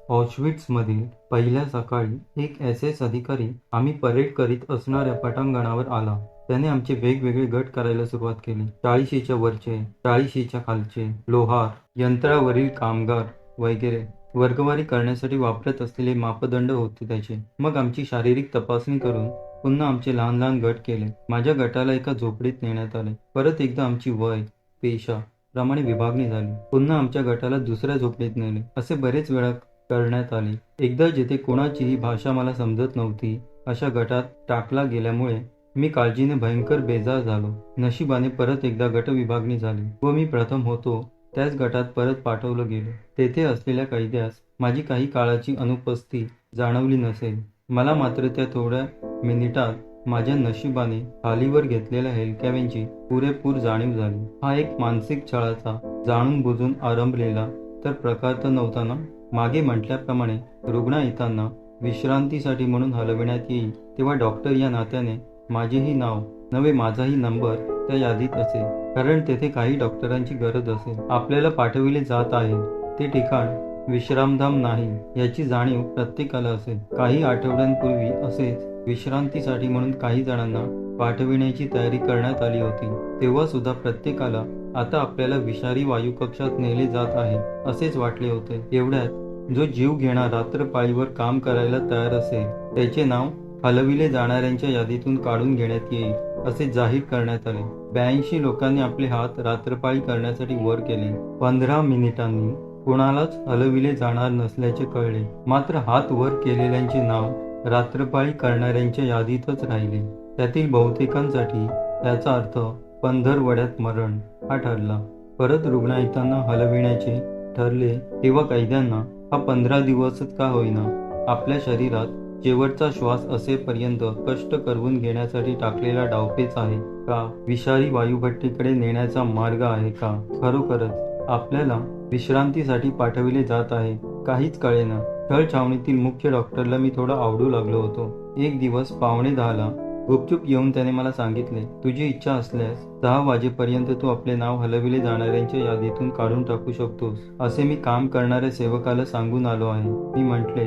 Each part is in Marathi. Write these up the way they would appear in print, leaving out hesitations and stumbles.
ऑशविट्झमधील पहिल्या सकाळी एक SS अधिकारी आम्ही परेड करीत असणाऱ्या पटांगणावर आला. त्याने आमचे वेगवेगळे गट करायला सुरुवात केली. 40शीच्या वरचे, 40शीच्या खालचे, लोहार, यंत्रावरील कामगार वगैरे. वर्गवारी करण्यासाठी वापरत असलेले मापदंड होते त्याचे. मग आमची शारीरिक तपासणी करून पुन्हा आमचे लहान लहान गट केले. माझ्या गटाला एका झोपडीत नेण्यात आले. परत एकदा आमची वय, पेशा प्रमाणे विभागणी झाली. पुन्हा आमच्या गटाला दुसऱ्या झोपडीत नेले. असे बरेच वेळा करण्यात आले. एकदा जेथे कोणाचीही भाषा मला समजत नव्हती अशा गटात टाकला गेल्यामुळे मी काळजीने भयंकर बेजार झालो. नशिबाने परत एकदा गट विभागणी झाली व मी प्रथम होतो त्याच गटात परत पाठवलं गेलो. तेथे असलेल्या कैद्यास माझी काही काळाची अनुपस्थिती जाणवली नसेल. मला मात्र त्या थोड्या मिनिटात माझ्या नशिबाने खालीवर घेतलेल्या हेलक्याव्यांची पुरेपूर जाणीव झाली. हा एक मानसिक छळाचा जाणून बुजून आरंभलेला तर प्रकार तर नव्हता ना. मागे म्हटल्याप्रमाणे रुग्णायतांना विश्रांतीसाठी म्हणून हलविण्यात येईल तेव्हा डॉक्टर या नात्याने माझेही नाव नव्हे माझाही नंबर त्या यादीत असेल. कारण तेथे काही डॉक्टरांची गरज असेल. आपल्याला पाठविले जात आहे ते ठिकाण विश्रामधाम नाही याची जाणीव प्रत्येकाला असेल. काही आठवड्यांपूर्वी असेच विश्रांतीसाठी म्हणून काही जणांना पाठविण्याची तयारी करण्यात आली होती. तेव्हा सुद्धा प्रत्येकाला आता आपल्याला विषारी वायू कक्षात नेले जात आहे असेच वाटले होते. एवढ्यात जो जीव घेणार रात्रपाळीवर काम करायला तयार असेल त्याचे नाव हलविले जाणाऱ्यांच्या यादीतून काढून घेण्यात येईल असे जाहीर करण्यात आले. 82 लोकांनी आपले हात रात्रपाळी करण्यासाठी वर केले. 15 मिनिटांनी कुणालाच हलविले जाणार नसल्याचे कळले. मात्र हात वर केलेल्यांचे नाव रात्रपाळी करणाऱ्यांच्या यादीतच राहिले. त्यातील बहुतेकांसाठी त्याचा अर्थ पंधरवड्यात मरण हा ठरला. परत रुग्णायतांना हलविण्याचे ठरले तेव्हा कैद्यांना हा 15 दिवसच का होईना आपल्या शरीरात शेवटचा श्वास असेपर्यंत कष्ट करवून घेण्यासाठी टाकलेला डावपेच आहे का? विषारी वायुभट्टीकडे नेण्याचा मार्ग आहे का? खरोखरच आपल्याला विश्रांतीसाठी पाठविले जात आहे काहीच कळेना. छळ छावणीतील मुख्य डॉक्टरला मी थोडा आवडू लागलो होतो. एक दिवस 9:45 गुपचूप येऊन त्याने मला सांगितले, तुझी इच्छा असल्यास 6 वाजेपर्यंत तू आपले नाव हलविले जाणाऱ्यांच्या यादीतून काढून टाकू शकतोस असे मी काम करणाऱ्या सेवकाला सांगून आलो आहे. मी म्हटले,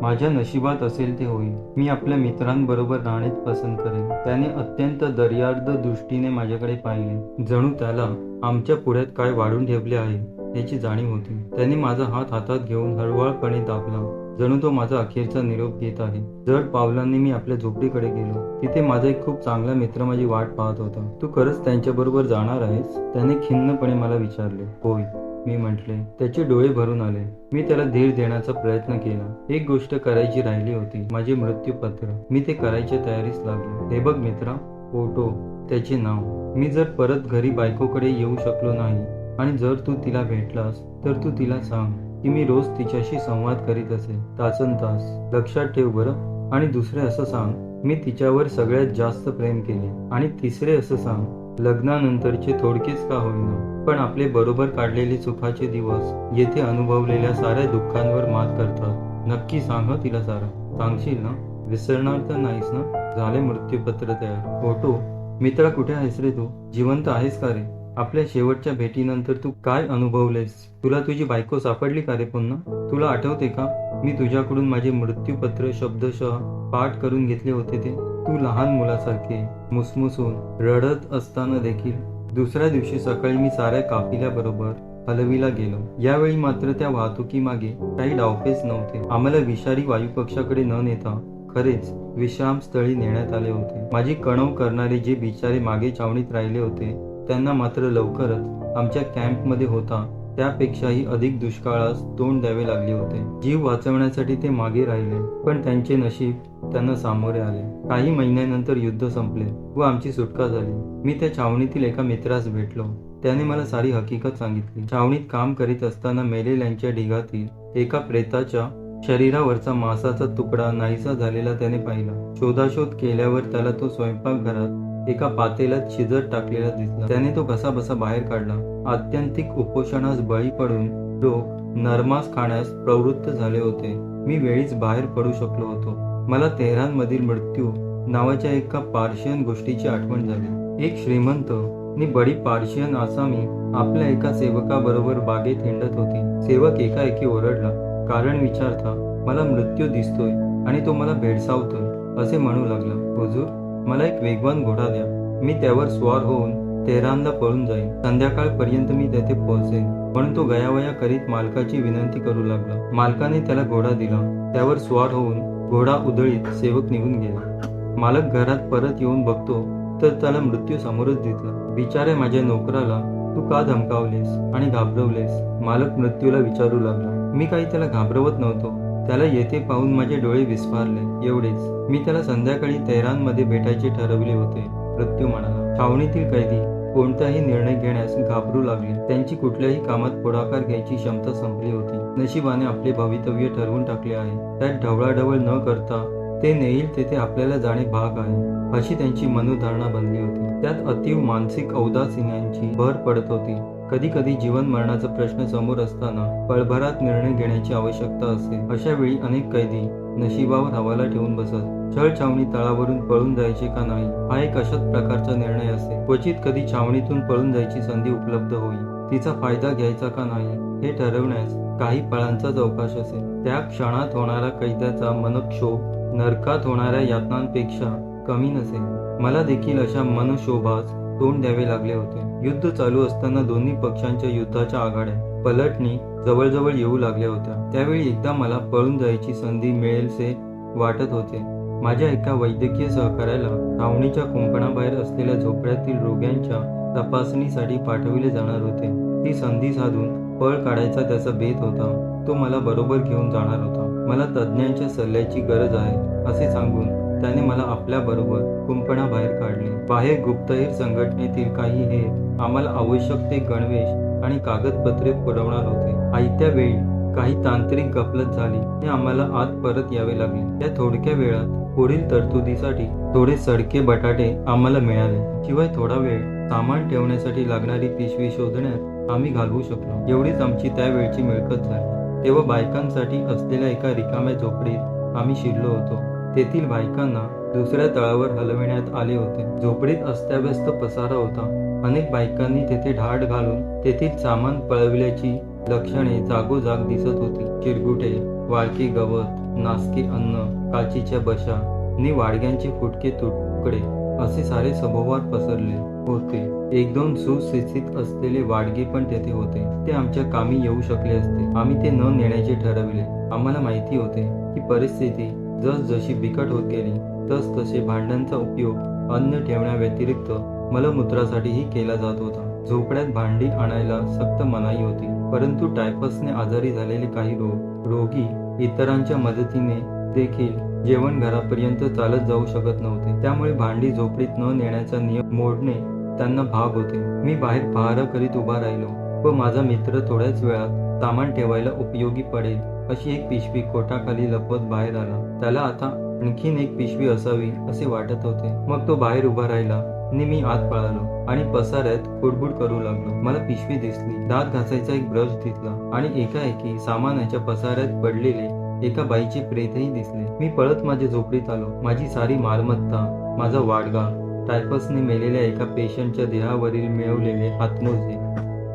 माझ्या नशिबात असेल ते होईल. मी आपल्या मित्रांबरोबर राहणेच पसंत करेन. त्याने अत्यंत दर्यार्द दृष्टीने माझ्याकडे पाहिले. जणू त्याला आमच्या पुढ्यात काय वाढून ठेवले आहे याची जाणीव होती. त्याने माझा हात हातात घेऊन हळुवारपणे दाबला. जणू तो माझा अखेरचा निरोप घेत आहे. जड पावलांनी मी आपल्या झोपडीकडे गेलो. तिथे माझा एक खूप चांगला मित्र माझी वाट पाहत होता. तू खरंच त्यांच्याबरोबर जाणार आहेस? त्याने खिन्नपणे मला विचारले. होय, मी म्हटले. त्याचे डोळे भरून आले. मी त्याला धीर देण्याचा प्रयत्न केला. एक गोष्ट करायची राहिली होती, माझे मृत्यूपत्र. मी ते करायच्या तयारीस लागलो. हे बघ मित्रा, ओटो त्याचे नाव. मी जर परत घरी बायकोकडे येऊ शकलो नाही आणि जर तू तिला भेटलास तर तू तिला सांग की मी रोज तिच्याशी संवाद करीत असे, तासनतास. लक्षात ठेव बरं. आणि दुसरे असं सांग, मी तिच्यावर सगळ्यात जास्त प्रेम केले. आणि तिसरे असं सांग, लग्नानंतरचे थोडकेच का होईना पण आपले बरोबर काढलेले सुखाचे दिवस येथे अनुभवलेल्या साऱ्या दुःखांवर मात करतात. नक्की सांग तिला सारा. सांगशील ना? विसरणार तर नाहीस ना? झाले मृत्यूपत्र तयार. ओटो मित्रा, कुठे आहेस रे तू? जिवंत आहेस का रे? आपल्या शेवटच्या भेटीनंतर तू काय अनुभवलेस? तुला तुझी बायको सापडली का रे पुन्हा? तुला आठवते का मी तुझ्याकडून माझे मृत्यूपत्र शब्दशः पाठ करून घेतले होते ते? तू लहान मुलासारखे मुसमुसून रडत असताना देखील. दुसऱ्या दिवशी सकाळी मी साऱ्या काफिल्याबरोबर हलवीला गेलो. यावेळी मात्र त्या वाहतुकीमागे काही डावपेच नव्हते. आम्हाला विषारी वायुकक्षाकडे न नेता खरेच विश्रामस्थळी नेण्यात आले होते. माझी कणव करणारे जे बिचारे मागे छावणीत राहिले होते त्यांना मात्र लवकरच आमच्या कॅम्पमध्ये होता त्यापेक्षाही अधिक दुष्काळास तोंड द्यावे लागले होते. जीव वाचवण्यासाठी ते मागे राहिले पण त्यांचे नशीब त्यांना सामोरे आले. काही महिन्यानंतर युद्ध संपले व आमची सुटका झाली. मी त्या छावणीतील एका मित्रास भेटलो. त्याने मला सारी हकीकत सांगितली. छावणीत काम करीत असताना मेलेल्यांच्या ढिगातील एका प्रेताच्या शरीरावरचा मांसाचा तुकडा नाहीसा झालेला त्याने पाहिला. शोधाशोध केल्यावर त्याला तो स्वयंपाकघरात एका पातेल्यात शिजत टाकलेला दिसला. त्याने तो कसाबसा बाहेर काढला. आत्यंतिक उपोषणास बळी पडून लोक नरमास खाण्यास प्रवृत्त झाले होते. मी वेळीच बाहेर पडू शकलो होतो. मला तेहरानमधील मृत्यू नावाच्या एका पार्शियन गोष्टीची आठवण झाली. एक श्रीमंत नि बडी पार्शियन आसामी आपल्या एका सेवकाबरोबर बागेत हिंडत होती. सेवक एकाएकी ओरडला, कारण विचारता मला मृत्यू दिसतोय आणि तो मला भेडसावतोय असे म्हणू लागला. हुजूर, मला एक वेगवान घोडा द्या. मी त्यावर स्वार होऊन तेहरानला पळून जाईन. संध्याकाळपर्यंत मी तेथे पोहोचेन. म्हणून तो गयावया करीत मालकाची विनंती करू लागला. मालकाने त्याला घोडा दिला. त्यावर स्वार होऊन घोडा उधळीत सेवक निघून गेला. मालक घरात परत येऊन बघतो तर त्याला मृत्यू समोरच दिसला. बिचाऱ्या माझ्या नोकराला तू का धमकावलेस आणि घाबरवलेस? मालक मृत्यूला विचारू लागला. मी काही त्याला घाबरवत नव्हतो. त्याला येथे पाहून माझे डोळे विस्फारले, एवढेच. मी त्याला संध्याकाळी तेहरानमध्ये भेटायचे ठरवले होते. मृत्यू म्हणाला. छावणीतील कैदी कोणताही निर्णय घेण्यास घाबरू लागले. त्यांची कुठल्याही कामात पुढाकार घ्यायची क्षमता संपली होती. नशिबाने आपले भवितव्य ठरवून टाकले आहे. त्यात ढवळाढवळ न करता ते नेईल तेथे आपल्याला जाणे भाग आहे, अशी त्यांची मनोधारणा बनली होती. त्यात अतीव मानसिक औदासिन्यांची भर पडत होती. कधी कधी जीवन मरणाचा प्रश्न समोर असताना पळभरात निर्णय घेण्याची आवश्यकता असते. अशा वेळी अनेक कैदी नशिबावर हवाला ठेवून बसत. छळछावणी तळावरून पळून जायचे का नाही हा एक अशाच प्रकारचा निर्णय असते. क्वचित कधी छावणीतून पळून जायची संधी उपलब्ध होईल, तिचा फायदा घ्यायचा का नाही हे ठरवण्यास काही पळांचाच अवकाश असेल. त्या क्षणात होणारा कैद्याचा मनक्षोभ नरकात होणाऱ्या यातनांपेक्षा कमी नसेल. मला देखील अशा मनक्षोभास तोंड द्यावे लागले होते. युद्ध चालू असताना दोन्ही पक्षांच्या युद्धाच्या आघाड्या पलटणी जवळजवळ येऊ लागल्या होत्या. त्यावेळी एकदा मला पळून जायची संधी मिळेलसे वाटत होते. माझ्या एका वैद्यकीय सहकार्याला छावणीच्या कुंपणाबाहेर असलेल्या झोपड्यातील रोग्यांच्या तपासणीसाठी पाठविले जाणार होते. ती संधी साधून पळ काढायचा त्याचा बेत होता. तो मला बरोबर घेऊन जाणार होता. मला तज्ज्ञांच्या सल्ल्याची गरज आहे असे सांगून त्याने मला आपल्या बरोबर कुंपणाबाहेर काढले. बाहेर गुप्तहेर संघटनेतील काही हे आम्हाला आवश्यक ते गणवेश आणि कागदपत्रे पुरवणार होते. आयत्या वेळी काही तांत्रिक गफलत झाली आणि आम्हाला आत परत यावे लागले. त्या थोडक्या वेळात पुढील तरतुदीसाठी थोडे सडके बटाटे आम्हाला मिळाले. शिवाय थोडा वेळ सामान ठेवण्यासाठी लागणारी पिशवी शोधण्यात आम्ही घालवू शकलो. एवढीच आमची त्यावेळची मिळकत झाली. तेव्हा बायकांसाठी असलेल्या एका रिकाम्या झोपडीत आम्ही शिरलो होतो. तेथील बायकांना दुसऱ्या तळावर हलविण्यात आले होते. झोपडीत अस्ताव्यस्त पसारा होता. अनेक बायकांनी तेथे ढाड घालून तेथील सामान पळविल्याची लक्षणे जागोजाग दिसत होती. चिरगुटे, वाळके गवत, नासके अन्न, काचीच्या बशा नि वाडग्यांचे फुटके तुकडे असे सारे सभोवार पसरले होते. एक दोन सुशिक्षित असलेले वाडगे पण तेथे होते. ते आमच्या कामी येऊ शकले असते. आम्ही ते न नेण्याचे ठरविले. आम्हाला माहिती होते की परिस्थिती जसजशी बिकट होत गेली तसतसे भांड्यांचा उपयोग अन्न ठेवण्याव्यतिरिक्त मलमूत्रासाठीही केला जात होता. झोपड्यात भांडी आणायला सक्त मनाई होती. परंतु टायफसने आजारी झालेले काही रोगी इतरांच्या मदतीने देखील जेवण घरापर्यंत चालत जाऊ शकत नव्हते. त्यामुळे भांडी झोपडीत न नेण्याचा नियम मोडणे त्यांना भाग होते. मी बाहेर पहारा करीत उभा राहिलो व माझा मित्र थोड्याच वेळात सामान ठेवायला उपयोगी पडेल अशी एक पिशवी कोटाखाली लपवत बाहेर आला. त्याला आता आणखीन एक पिशवी असावी असे वाटत होते. मग तो बाहेर उभा राहिला आणि मी आत पळालो आणि पसाऱ्यात कुडबुड करू लागलो. मला पिशवी दिसली. दात घासायचा एक ब्रश दिसला आणि एकाएकी सामानाच्या पसाऱ्यात पडलेले एका बाईचे प्रेतही दिसले. मी पळत माझ्या झोपडीत आलो. माझी सारी मालमत्ता, माझा वाडगा, टायफसने मेलेल्या एका पेशंटच्या देहावरील मिळवलेले हातमोजे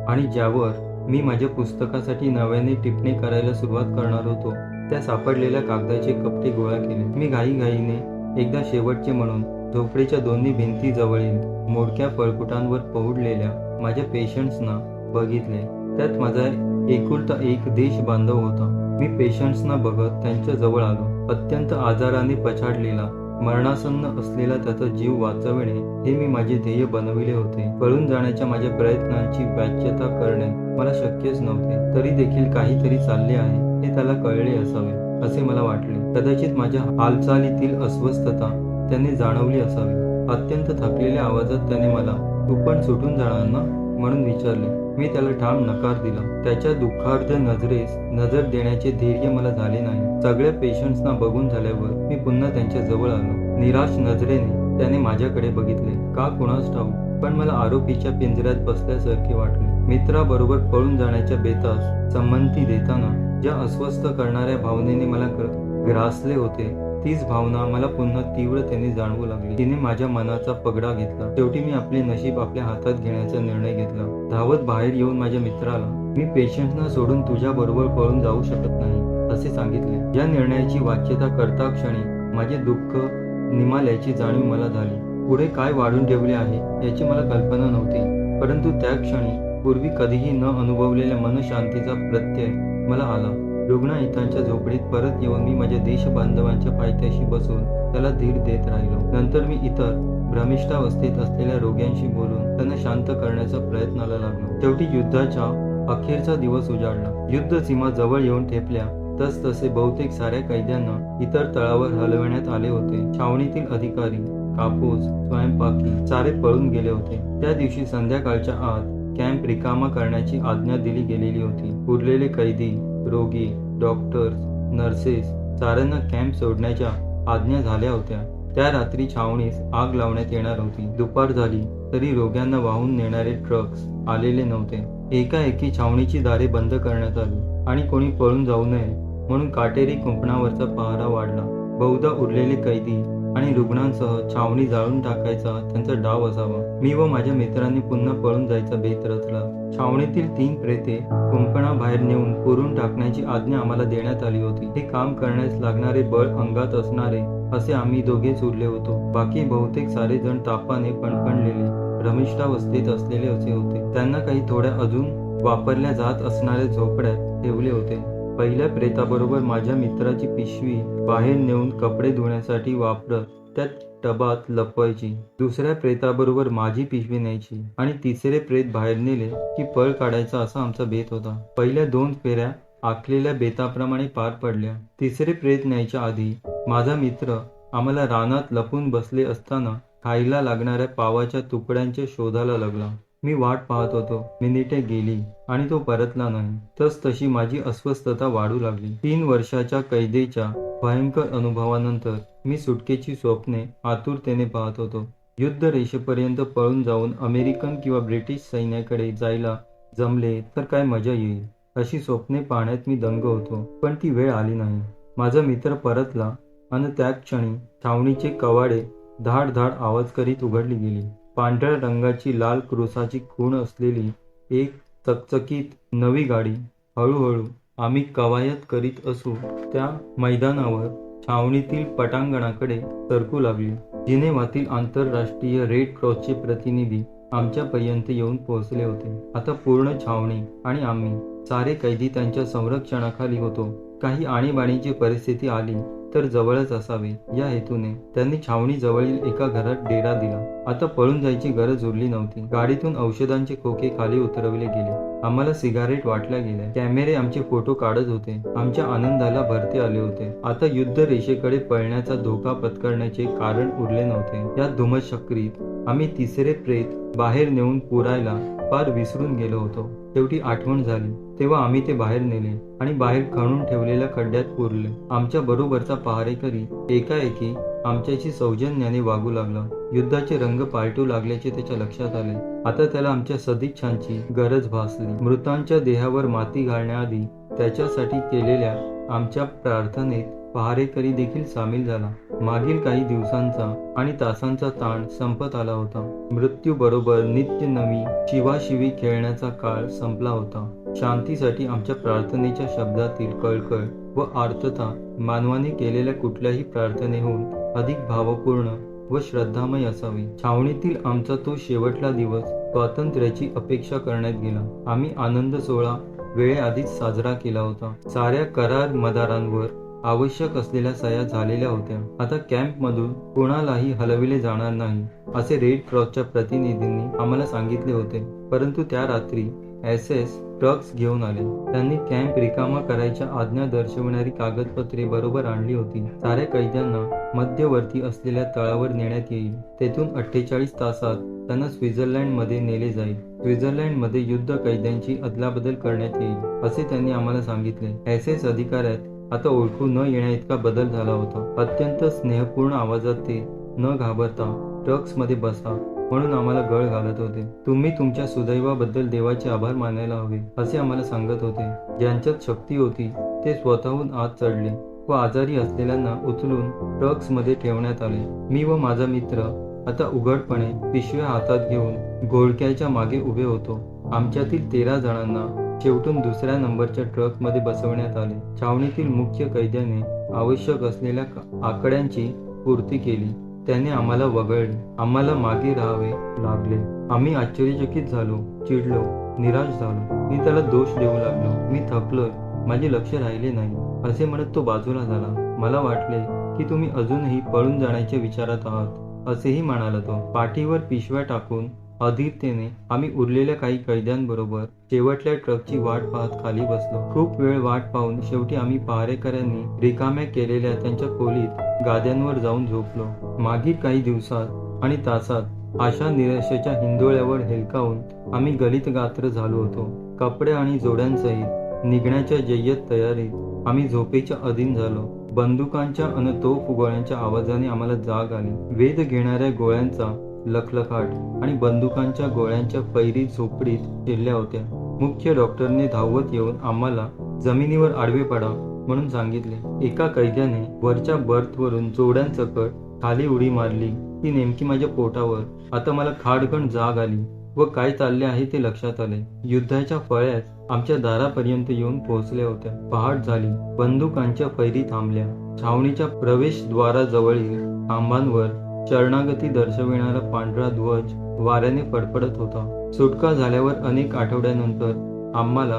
आणि ज्यावर मी माझ्या पुस्तकासाठी नव्याने टिपणे करायला सुरुवात करणार होतो त्या सापडलेल्या कागदाचे कपटे गोळा केले. मी घाईघाईने एकदा शेवटचे म्हणून झोपडीच्या दोन्ही भिंती जवळील मोडक्या पळकुटांवर पहुडलेल्या माझ्या पेशंट्सना बघितले. त्यात माझा एकुलता एक देश बांधव होता. मी पेशंट्सना बघत त्यांच्या जवळ आलो. अत्यंत आजाराने पछाडलेला, मरणासन्न असलेला त्याचा जीव वाचविणे हे मी माझे ध्येय बनविले होते. पळून जाण्याच्या माझ्या प्रयत्नांची व्याख्याता करणे मला शक्यच नव्हते. तरी देखील काहीतरी चालले आहे हे त्याला कळले असावे असे मला वाटले. कदाचित माझ्या हालचालीतील अस्वस्थता त्याने जाणवली असावी. अत्यंत थकलेल्या आवाजात त्याने मला तू पण सुटून जाणार ना म्हणून विचारले. मी त्याला ठाम नकार दिला. त्याच्या दुःखार्ध नजरेस नजर देण्याचे धैर्य मला झाले नाही. सगळ्या पेशंट्सना बघून झाल्यावर मी पुन्हा त्यांच्या जवळ आलो. निराश नजरेने त्याने माझ्याकडे बघितले. का कुणास ठाऊक, पण मला आरोपीच्या पिंजऱ्यात बसल्यासारखे वाटले. मित्राबरोबर पळून जाण्याच्या बेतास संमती देताना ज्या अस्वस्थ करणाऱ्या भावनेने मला ग्रासले होते तीच भावना मला पुन्हा तीव्रतेने जाणवू लागली. तिने माझ्या मनाचा पगडा घेतला. शेवटी मी आपले नशीब आपल्या हातात घेण्याचा निर्णय घेतला. धावत बाहेर येऊन माझ्या मित्राला, मी पेशंटना सोडून तुझ्या बरोबर पळून जाऊ शकत नाही. असे सांगितले. या निर्णयाची वाच्यता करता क्षणी माझे दुःख निमाल्याची जाणीव मला झाली. पुढे काय वाढून ठेवले आहे याची मला कल्पना नव्हती, परंतु त्या क्षणी पूर्वी कधीही न अनुभवलेल्या मनशांतीचा प्रत्यय मला आला. रुग्णाहितांच्या झोपडीत परत येऊन मी माझ्या देशबांधवांच्या पायथ्याशी बसून त्याला धीर देत राहिलो. नंतर मी इतर भ्रमिष्ठावस्थेत असलेल्या रोग्यांशी बोलून त्यांना शांत करण्याचा प्रयत्नाला लागलो. शेवटी युद्धाच्या अखेरचा दिवस उजाडला. युद्ध सीमा जवळ येऊन ठेपल्या तसतसे बहुतेक साऱ्या कैद्यांना इतर तळावर हलवण्यात आले होते. छावणीतील अधिकारी, कापूस, स्वयंपाकी सारे पळून गेले होते. त्या दिवशी संध्याकाळच्या आत कॅम्प रिकामा करण्याची आज्ञा दिली गेलेली होती. उरलेले कैदी, रोगी, डॉक्टर्स, नर्सेस साऱ्यांना कॅम्प सोडण्याच्या आज्ञा झाल्या होत्या. त्या रात्री छावणीस आग लावण्यात येणार होती. दुपार झाली तरी रोग्यांना वाहून नेणारे ट्रक्स आलेले नव्हते. एकाएकी छावणीची दारे बंद करण्यात आली आणि कोणी पळून जाऊ नये म्हणून काटेरी कुंपणावरचा पहारा वाढला. बहुधा उरलेले कैदी आणि रुग्णांसह छावणी जाळून टाकायचा त्यांचा डाव असावा. मी व माझ्या मित्रांनी पुन्हा पळून जायचा बेत रचला. छावणीतील 3 प्रेते कुंपणाबाहेर नेऊन पुरून टाकण्याची आज्ञा आम्हाला देण्यात आली होती. हे काम करण्यास लागणारे बळ अंगात असणारे असे आम्ही दोघेच उरले होतो. बाकी बहुतेक सारे जण तापाने पणपणलेले, भ्रमिष्ठावस्थेत असलेले असे होते. त्यांना काही थोड्या अजून वापरल्या जात असणाऱ्या झोपड्यात ठेवले होते. पहिल्या प्रेताबरोबर माझ्या मित्राची पिशवी बाहेर नेऊन कपडे धुण्यासाठी वापरत त्या टबात लपवायची. दुसऱ्या प्रेताबरोबर माझी पिशवी न्यायची आणि तिसरे प्रेत बाहेर नेले की पळ काढायचा असा आमचा बेत होता. पहिल्या 2 फेऱ्या आखलेल्या बेताप्रमाणे पार पडल्या. तिसरे प्रेत न्यायच्या आधी माझा मित्र आम्हाला रानात लपून बसले असताना खायला लागणाऱ्या पावाच्या तुकड्यांच्या शोधाला लागला. मी वाट पाहत होतो. मिनिटे गेली आणि तो परतला नाही. तशी माझी अस्वस्थता वाढू लागली. 3 वर्षाच्या कैदेच्या भयंकर अनुभवानंतर मी सुटकेची स्वप्ने आतुरतेने पाहत होतो. युद्ध रेषेपर्यंत पळून जाऊन अमेरिकन किंवा ब्रिटिश सैन्याकडे जायला जमले तर काय मजा येईल अशी स्वप्ने पाहण्यात मी दंग होतो. पण ती वेळ आली नाही. माझा मित्र परतला आणि त्या क्षणी छावणीचे कवाडे धाड धाड आवाज करीत उघडली गेली. पांढऱ्या रंगाची लाल क्रुसाची खूण असलेली एक चकचकीत नवी गाडी हळूहळू आम्ही कवायत करीत असू त्या मैदानावर छावणीतील पटांगणाकडे सरकू लागली. जिनेव्हातील आंतरराष्ट्रीय रेड क्रॉसचे प्रतिनिधी आमच्यापर्यंत येऊन पोहोचले होते. आता पूर्ण छावणी आणि आम्ही सारे कैदी त्यांच्या संरक्षणाखाली होतो. काही आणीबाणीची परिस्थिती आली तर जवळच असावे या हेतूने त्यांनी छावणी जवळील एका घरात डेरा दिला. आता पळून जायची गरज उरली नव्हती. गाडीतून औषधांचे खोके खाली उतरवले गेले. आम्हाला सिगारेट वाटल्या गेल्या. कॅमेरे आमचे फोटो काढत होते. आमच्या आनंदाला भरते आले होते. आता युद्ध रेषेकडे पळण्याचा धोका पत्करण्याचे कारण उरले नव्हते. या धुमश्चक्रीत आम्ही तिसरे प्रेत बाहेर नेऊन पुरायला पार विसरून गेलो होतो. शेवटी आठवण झाली तेव्हा आम्ही ते बाहेर नेले आणि बाहेर खणून ठेवलेल्या खड्ड्यात पुरले. आमच्या बरोबरचा पहारेकरी एकाएकी आमच्याशी सौजन्याने वागू लागला. युद्धाचे रंग पालटू लागल्याचे त्याच्या लक्षात आले. आता त्याला आमच्या सदिच्छांची गरज भासली. मृतांच्या देहावर माती घालण्याआधी त्याच्यासाठी केलेल्या आमच्या प्रार्थनेत पहारेकरी देखील सामील झाला. मागील काही दिवसांचा आणि तासांचा ताण संपत आला होता. मृत्यूबरोबर नित्य नवी शिवाशिवी खेळण्याचा काळ संपला होता. शांतीसाठी आमच्या प्रार्थनेच्या शब्दातील कळकळ व आर्तता मानवाने केलेल्या कुठल्याही प्रार्थनेहून अधिक भावपूर्ण व श्रद्धामय असावी. छावणीतील आमचा तो शेवटला दिवस स्वातंत्र्याची अपेक्षा करण्यात गेला. आम्ही आनंद सोहळा वेळेआधीच साजरा केला होता. साऱ्या करार मदारांवर आवश्यक असलेल्या सह्या झालेल्या होत्या. आता कॅम्पमधून कोणालाही हलविले जाणार नाही असे रेड क्रॉसच्या प्रतिनिधींनी आम्हाला सांगितले होते. परंतु त्या रात्री SS ट्रक्स घेऊन आले. त्यांनी कॅम्प रिकामा करायच्या आज्ञा दर्शवणारी कागदपत्रे बरोबर आणली होती. साऱ्या कैद्यांना मध्यवर्ती असलेल्या तळावर नेण्यात येईल. तेथून 48 तासात त्यांना स्वित्झर्लंडमध्ये नेले जाईल. स्वित्झर्लंडमध्ये युद्ध कैद्यांची अदलाबदल करण्यात येईल असे त्यांनी आम्हाला सांगितले. SS अधिकाऱ्यात आता ओळखू न येण्याइतका बदल झाला होता. अत्यंत स्नेहपूर्ण आवाजात ते न घाबरता ट्रक्समध्ये बसा म्हणून आम्हाला गळ घालत होते. तुम्ही तुमच्या सुदैवाबद्दल देवाचे आभार मानायला हवे असे आम्हाला सांगत होते. ज्यांच्यात शक्ती होती ते स्वतःहून आत चढले व आजारी असलेल्यांना उचलून ट्रक्समध्ये ठेवण्यात आले. मी व माझा मित्र आता उघडपणे पिशव्या हातात घेऊन घोळक्याच्या मागे उभे होतो. आमच्यातील 13 जणांना शेवटून दुसऱ्या नंबरच्या ट्रकमध्ये बसवण्यात आले. छावणीतील मुख्य कैद्याने आवश्यक असलेल्या आकड्यांची पूर्ती केली. त्याने आम्हाला वगळले. आम्हाला मागे राहावे लागले. आम्ही आश्चर्यचकित झालो, चिडलो, निराश झालो. मी त्याला दोष देऊ लागलो. मी थकलोय, माझे लक्ष राहिले नाही, असे म्हणत तो बाजूला झाला. मला वाटले की तुम्ही अजूनही पळून जाण्याच्या विचारात आहात, असेही म्हणाला तो. पाठीवर पिशव्या टाकून अधीरतेने आम्ही उरलेल्या काही कैद्यांबरोबर शेवटल्या ट्रकची वाट पाहत खाली बसलो. खूप वेळ वाट पाहून शेवटी आम्ही पहारेकऱ्यांनी रिकाम्या केलेल्या त्यांच्या खोलीत गाद्यांवर जाऊन झोपलो. मागील काही दिवसात आणि तासात आशा निराशेच्या हिंदोळ्यावर हेलकावून आम्ही गलित गात्र झालो होतो. कपडे आणि जोड्यांसहित निघण्याच्या जय्यत तयारीत आम्ही झोपेच्या अधीन झालो. बंदुकांच्या अन तोफ गोळ्यांच्या आवाजाने आम्हाला जाग आली. वेध घेणाऱ्या गोळ्यांचा लखलखाट आणि बंदुकांच्या गोळ्यांच्या फैरी झोपडीत शिरल्या होत्या. मुख्य डॉक्टरने धावत येऊन आम्हाला जमिनीवर आडवे पडा म्हणून सांगितले. एका कैद्याने वरच्या बर्थवरून जोड्यांसकट खाली उडी मारली ती नेमकी माझ्या पोटावर. आता मला खाडकन जाग आली व काय चालले आहे ते लक्षात आले. युद्धाच्या फळ्याच आमच्या दारापर्यंत येऊन पोहोचल्या होत्या. पहाट झाली. बंदुकांच्या फैरी थांबल्या. छावणीच्या प्रवेशद्वाराजवळील खांबांवर शरणागती दर्शविणारा पांढरा ध्वज वाऱ्याने फडफडत होता. सुटका झाल्यावर अनेक आठवड्यानंतर आम्हाला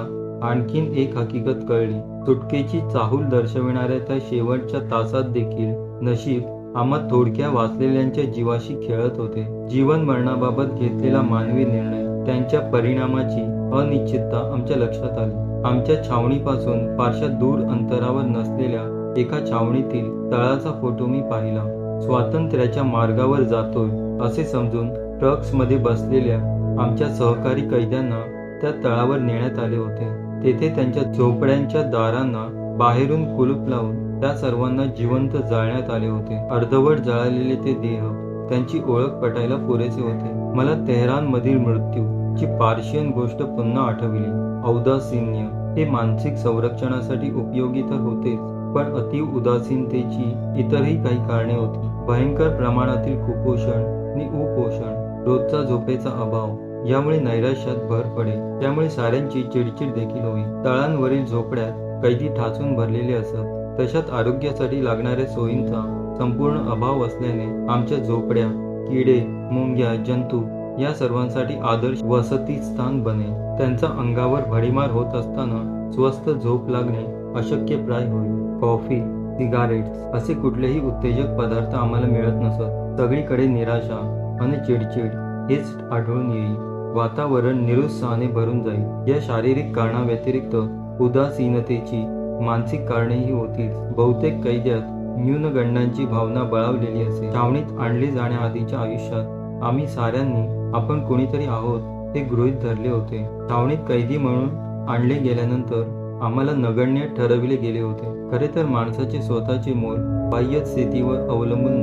आणखीन एक हकीकत कळली. सुटकेची चाहूल दर्शविणाऱ्या त्या शेवटच्या तासात देखील नशीब आम्हा थोडक्या वाचलेल्यांच्या जीवाशी खेळत होते. जीवन मरणाबाबत घेतलेला मानवी निर्णय, त्यांच्या परिणामाची अनिश्चितता आमच्या लक्षात आली. आमच्या छावणीपासून फारशा दूर अंतरावर नसलेल्या एका छावणीतील तळाचा फोटो मी पाहिला. स्वातंत्र्याच्या मार्गावर जातोय असे समजून ट्रक्समध्ये बसलेल्या आमच्या सहकारी कैद्यांना त्या तळावर नेण्यात आले होते. तेथे त्यांच्या झोपड्यांच्या दारांना बाहेरून कुलूप लावून त्या सर्वांना जिवंत जाळण्यात आले होते. अर्धवट जळालेले ते देह त्यांची ओळख पटायला पुरेसे होते. मला तेहरानमधील मृत्यूची पार्शियन गोष्ट पुन्हा आठवली. औदासीन्य हे मानसिक संरक्षणासाठी उपयोगी तर होतेच, पण अतीव उदासीनतेची इतरही काही कारणे होती. भयंकर प्रमाणातील कुपोषण आणि उपोषण, रोजचा झोपेचा अभाव यामुळे नैराश्यात भर पडे. त्यामुळे साऱ्यांची चिडचिड देखील होई. तळांवरील झोपड्यात कैदी ठासून भरलेले असत. तशात आरोग्यासाठी लागणाऱ्या सोयींचा संपूर्ण अभाव असल्याने आमच्या झोपड्या किडे, मुंग्या, जंतू या सर्वांसाठी आदर्श वसतिस्थान बने. त्यांचा अंगावर भडीमार होत असताना स्वस्थ झोप लागणे अशक्यप्राय होईल. कॉफी, सिगारेट्स असे कुठलेही उत्तेजक पदार्थ आम्हाला मिळत नसत. सगळीकडे निराशा आणि चिडचिड हेच आढळून येईल. वातावरण निरुत्साहाने भरून जाईल. या शारीरिक कारणाव्यतिरिक्त उदासीनतेची मानसिक कारणेही होतीच. बहुतेक कैद्यात न्यूनगंडांची भावना बळावलेली असे. छावणीत आणले जाण्याआधीच्या आयुष्यात आम्ही साऱ्यांनी आपण कोणीतरी आहोत हे गृहीत धरले होते. छावणीत कैदी म्हणून आणले गेल्यानंतर आम्हाला नगण्य ठरविले गेले होते. खरे तर माणसाचे स्वतःचे मोल बाह्य स्थितीवर अवलंबून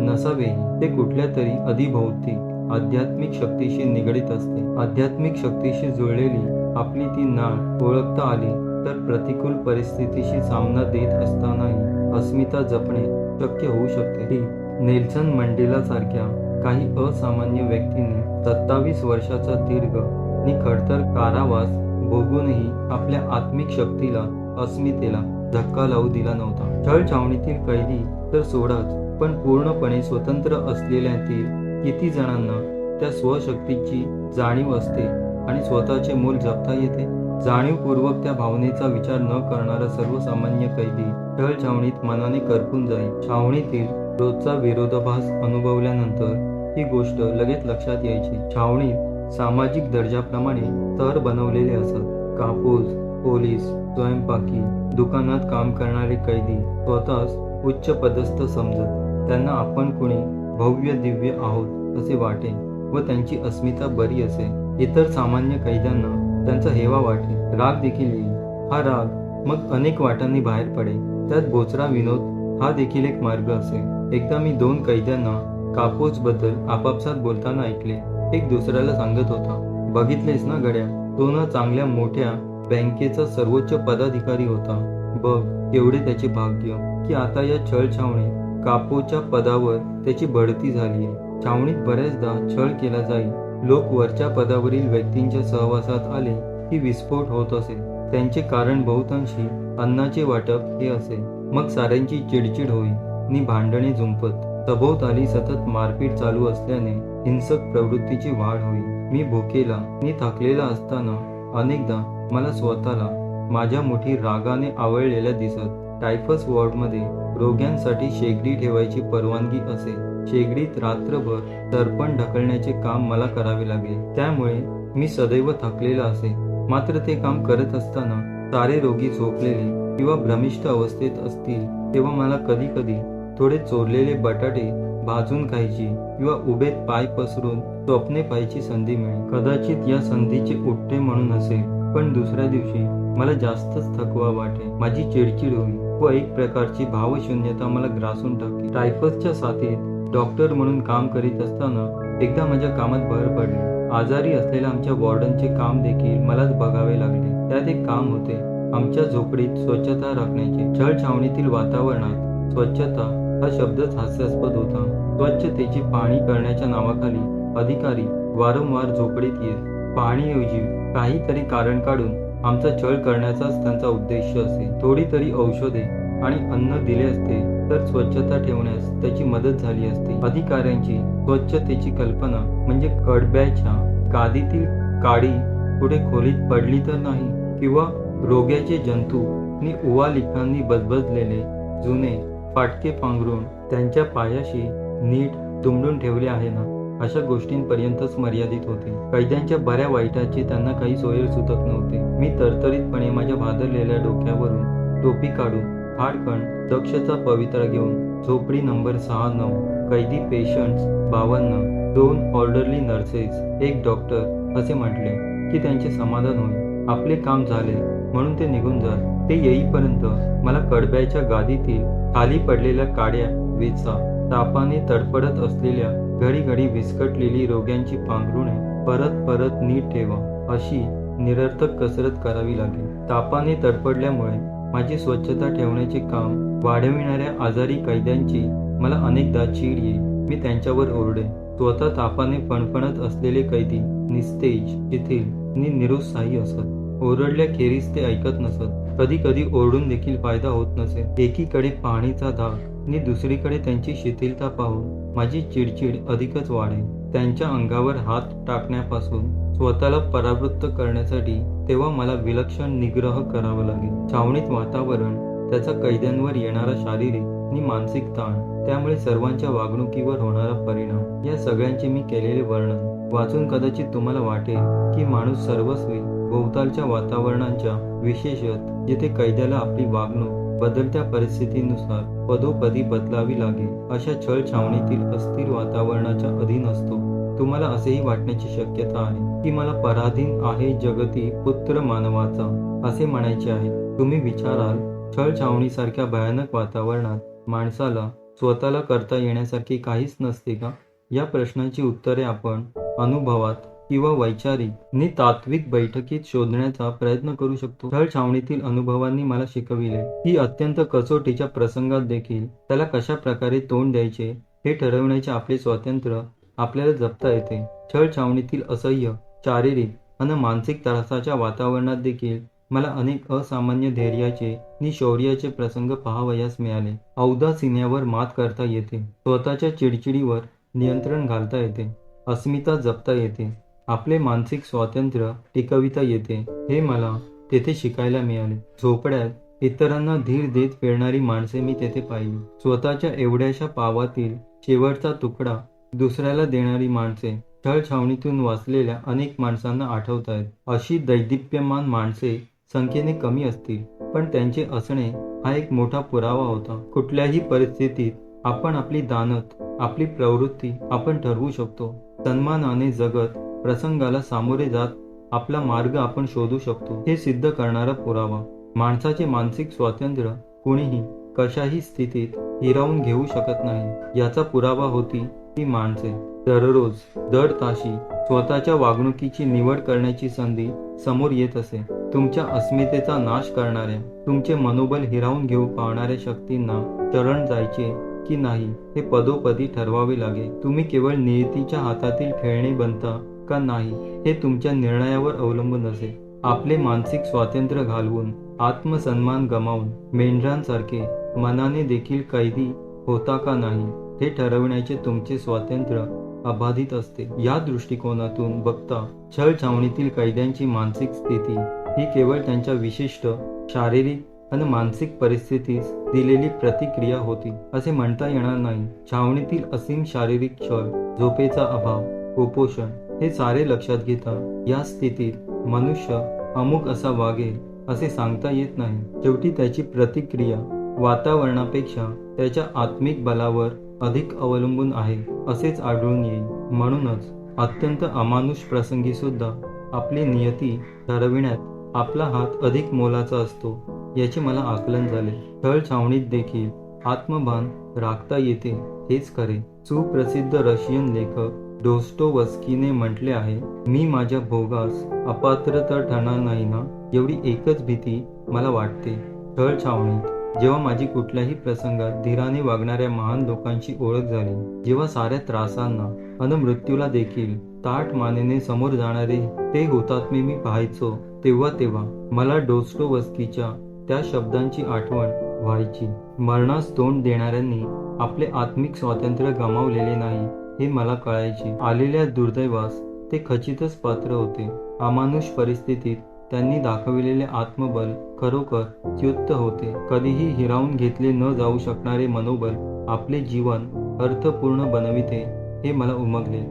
नसावेही. ते कुठल्या तरी अधिभौतिक आध्यात्मिक शक्तीशी निगडीत असते. आध्यात्मिक शक्तीशी जुळलेली आपली ती नाळ ओळखता आली तर प्रतिकूल परिस्थितीशी सामना देत असतानाही अस्मिता जपणे शक्य होऊ शकते. नेल्सन मंडेला सारख्या काही असामान्य व्यक्तींनी 27 वर्षाचा दीर्घ आणि खडतर कारावास भोगूनही आपल्या आत्मिक शक्तीला, अस्मितेला धक्का लावू दिला नव्हता. छळछावणीतील कैदी तर सोडाच, पण पूर्णपणे स्वतंत्र असलेल्यातील किती जणांना त्या स्वशक्तीची जाणीव असते आणि स्वतःचे मोल जपता येते. जाणीवपूर्वक त्या भावनेचा विचार न करणारा सर्वसामान्य कैदी छळछावणीत मनाने करपून जाईल. छावणीतील रोजचा विरोधाभास अनुभवल्यानंतर ही गोष्ट लगेच लक्षात यायची. छावणीत सामाजिक दर्जाप्रमाणे स्तर बनवलेले असत. कापोज, पोलीस, स्वयंपाकी, दुकानात काम करणारे कैदी स्वतःच उच्च पदस्थ समजत. त्यांना आपण कुणी भव्य दिव्य आहोत असे वाटे व त्यांची अस्मिता बरी असे. इतर सामान्य कैद्यांना त्यांचा हेवा वाटे, राग देखील येईल. हा राग मग अनेक वाटांनी बाहेर पडे. त्यात बोचरा विनोद हा देखील एक मार्ग असे. एकदा मी 2 कैद्यांना कापोज बद्दल आपापसात बोलताना ऐकले. एक दुसऱ्याला सांगत होता, बघितलेस ना गड्या, तो ना चांगल्या मोठ्या बँकेचा सर्वोच्च पदाधिकारी होता. बघ केवढे त्याचे भाग्य की आता या छळछावणीत कापोच्या पदावर त्याची बढती झालीये. छावणीत बऱ्याचदा छळ केला जाईल. लोक वरच्या पदावरील व्यक्तींच्या सहवासात आले की विस्फोट होत असे. त्यांचे कारण बहुतांशी अन्नाचे वाटप हे असे. मग साऱ्यांची चिडचिड होई नि भांडणे झुंपत. सभोवताली सतत मारपीट चालू असल्याने हिंसक प्रवृत्तीची वाढ होई. मी भुकेला नि थकलेला असताना अनेकदा मला स्वतःला माझ्या मुठी रागाने आवळलेल्या दिसत. टायफस वॉर्डमध्ये रोग्यांसाठी शेगडी ठेवायची परवानगी असे. शेगडीत रात्रभर सरपण ढकलण्याचे काम मला करावे लागेल. त्यामुळे मी सदैव थकलेला असे. मात्र ते काम करत असताना सारे रोगी झोपलेले किंवा भ्रमिष्ठ अवस्थेत असतील तेव्हा मला कधी कधी थोडे चोरलेले बटाटे भाजून खायची किंवा उभेत पाय पसरून स्वप्ने पाहायची संधी मिळेल. कदाचित या संधीचे उठते म्हणून असेल, पण दुसऱ्या दिवशी मला जास्तच थकवा वाटे. माझी चिडचिड होई व एक प्रकारची भावशून्यता मला ग्रासून टाकली. टायफसच्या साथीत डॉक्टर म्हणून काम करीत असताना एकदा माझ्या कामात भर पडली. आजारी असलेल्या आमच्या वॉर्डनचे काम देखील मलाच बघावे लागले. त्यात एक काम होते आमच्या झोपडीत स्वच्छता राखण्याचे. छळछावणीतील वातावरणात स्वच्छता हा शब्दच हास्यास्पद होता. स्वच्छतेची पाहणी करण्याच्या नावाखाली अधिकारी वारंवार झोपडीत येत. पाहणीऐवजी काहीतरी कारण काढून आमचा छळ करण्याचाच त्यांचा उद्देश असे. थोडी तरी औषधे आणि अन्न दिले असते तर स्वच्छता ठेवण्यास त्याची मदत झाली असती. अधिकाऱ्यांची स्वच्छतेची कल्पना म्हणजे कडब्याच्या गादीतील काडी कुठे खोलीत पडली तर नाही, किंवा रोग्याचे जंतू नि उवालिकांनी बजबजलेले जुने फाटके पांघरून त्यांच्या पायाशी नीट दुमडून ठेवले आहे ना, अशा गोष्टींपर्यंतच मर्यादित होते. कैद्यांच्या बऱ्या वाईटाची त्यांना काही सोयर सुतक नव्हते. मी तरतरीतपणे माझ्या भादरलेल्या डोक्यावरून टोपी काढून फाडकन दक्षचा पवित्रा घेऊन झोपडी नंबर 6-9, कैदी पेशंट्स 52, 2 ऑर्डरली नर्सेस, 1 डॉक्टर असे म्हटले की त्यांचे समाधान होईल. आपले काम झाले म्हणून ते निघून जात. ते येईपर्यंत मला कडब्याच्या गादीतील खाली पडलेल्या काड्या वेचा, तापाने तडफडत असलेल्या घडी घडी विस्कटलेली रोग्यांची पांघरुणे परत परत नीट ठेवा अशी निरर्थक कसरत करावी लागली. तापाने तडफडल्यामुळे माझी स्वच्छता ठेवण्याचे काम वाढविणाऱ्या आजारी कैद्यांची मला अनेकदा चीड येई. मी त्यांच्यावर ओरडे. स्वतः तापाने फणफणत असलेले कैदी निस्तेज, शिथिल नि निरुत्साही असत. ओरडल्याखेरीज ते ऐकत नसत. कधी कधी ओरडून देखील फायदा होत नसे. एकीकडे पाहणीचा धाक नि दुसरीकडे त्यांची शिथिलता पाहून माझी चिडचिड अधिकच वाढे. त्यांच्या अंगावर हात टाकण्यापासून स्वतःला परावृत्त करण्यासाठी तेव्हा मला विलक्षण निग्रह करावा लागेल. छावणीत वातावरण, त्याचा कैद्यांवर येणारा शारीरिक आणि मानसिक ताण, त्यामुळे सर्वांच्या वागणुकीवर होणारा परिणाम, या सगळ्यांचे मी केलेले वर्णन वाचून कदाचित तुम्हाला वाटेल की माणूस सर्वस्वी भोवतालच्या वातावरणांच्या, विशेषत जिथे कैद्याला आपली वागणूक बदलत्या परिस्थितीनुसार पदोपदी बदलावी लागेल अशा छळ छावणीतील अस्थिर वातावरणाच्या अधीन असतो. तुम्हाला असेही वाटण्याची शक्यता आहे की मला पराधीन आहे जगती पुत्र मानवाचा असे म्हणायचे आहे. तुम्ही विचाराल, छळ छावणीसारख्या भयानक वातावरणात माणसाला स्वतःला करता येण्यासारखे काहीच नसते का? या प्रश्नाची उत्तरे आपण अनुभवात किंवा वैचारिक नि तात्विक बैठकीत शोधण्याचा प्रयत्न करू शकतो. छळ छावणीतील अनुभवांनी मला शिकविले की अत्यंत कसोटीच्या प्रसंगात देखील त्याला कशा प्रकारे तोंड द्यायचे हे ठरवण्याचे आपले स्वातंत्र्य आपल्याला जपता येते. छळ छावणीतील असह्य शारीरिक आणि मानसिक त्रासाच्या वातावरणात देखील मला अनेक असामान्य धैर्याचे नि शौर्याचे प्रसंग पाहावयास मिळाले. औदासिन्यावर मात करता येते, स्वतःच्या चिडचिडीवर नियंत्रण घालता येते, अस्मिता जपता येते, आपले मानसिक स्वातंत्र्य टिकविता येते, हे मला तेथे शिकायला मिळाले. झोपड्यात इतरांना धीर देत फिरणारी माणसे मी तेथे पाहिली. स्वतःच्या एवढ्याशा पावातील शेवटचा तुकडा दुसऱ्याला देणारी माणसे छळ छावणीतून वाचलेल्या अनेक माणसांना आठवत आहेत. अशी दैदिप्यमान माणसे संख्येने कमी असतील, पण त्यांचे असणे हा एक मोठा पुरावा होता. कुठल्याही परिस्थितीत आपण आपली दानत, आपली प्रवृत्ती आपण ठरवू शकतो. सन्मानाने जगत प्रसंगाला सामोरे जात आपला मार्ग आपण शोधू शकतो, हे सिद्ध करणारा पुरावा. माणसाचे मानसिक स्वातंत्र्य कुणीही कशाही स्थितीत हिरावून घेऊ शकत नाही, याचा पुरावा होती ती माणसे. दररोज, दर ताशी स्वतःच्या वागणुकीची निवड करण्याची संधी समोर येत असे. तुमच्या अस्मितेचा नाश करणाऱ्या, तुमचे मनोबल हिरावून घेऊ पाहणाऱ्या शक्तींना शरण जायचे की नाही हे पदोपदी ठरवावे लागेल. तुम्ही केवळ नियतीच्या हातातील खेळणे बनता का नाही हे तुमच्या निर्णयावर अवलंबून असेल. आपले मानसिक स्वातंत्र्य घालवून, आत्मसन्मान गमावून मेंढरांसारखे मनाने देखील कैदी होता का नाही हे ठरविण्याचे तुमचे स्वातंत्र्य अबाधित असते. या दृष्टिकोनातून बघता छळछावणीतील कैद्यांची मानसिक स्थिती ही केवळ त्यांच्या विशिष्ट शारीरिक आणि मानसिक परिस्थितीस दिलेली प्रतिक्रिया होती असे म्हणता येणार नाही. छावणीतील असीम शारीरिक छळ, झोपेचा अभाव, कुपोषण हे सारे लक्षात घेता या स्थितीत मनुष्य अमुक असा वागेल असे सांगता येत नाही. शेवटी त्याची प्रतिक्रिया वातावरणापेक्षा त्याच्या आत्मिक बलावर अधिक अवलंबून आहे असेच आढळून येईल. म्हणूनच अत्यंत अमानुष प्रसंगी सुद्धा आपली नियती ठरविण्यात आपला हात अधिक मोलाचा असतो याचे मला आकलन झाले. छळछावणीत देखील आत्मभान राखता येते हेच खरे. सुप्रसिद्ध रशियन लेखक दोस्टोवस्कीने म्हटले आहे, मी माझ्या भोगास अपात्र तर ठरणार नाही ना, एवढी एकच भीती मला वाटते. छळछावणीत जेव्हा माझी कुठल्याही प्रसंगात धीराने वागणाऱ्या महान लोकांची ओळख झाली, जेव्हा साऱ्या त्रासांना अन मृत्यूला देखील ताठ मानेने समोर जाणारे ते हुतात्मे मी पाहायचो, तेव्हा मला दोस्टोवस्कीच्या त्या शब्दांची आठवण व्हायची. मरणास तोंड देणाऱ्यांनी आपले आत्मिक स्वातंत्र्य गमावलेले नाही हे मला कळायचे. आलेल्या दुर्दैवास ते खचितच पात्र होते. अमानुष परिस्थितीत त्यांनी दाखविलेले आत्मबल खरोखर च्युत होते. कधीही हिरावून घेतले न जाऊ शकणारे मनोबल आपले जीवन अर्थपूर्ण बनविते हे मला उमगले.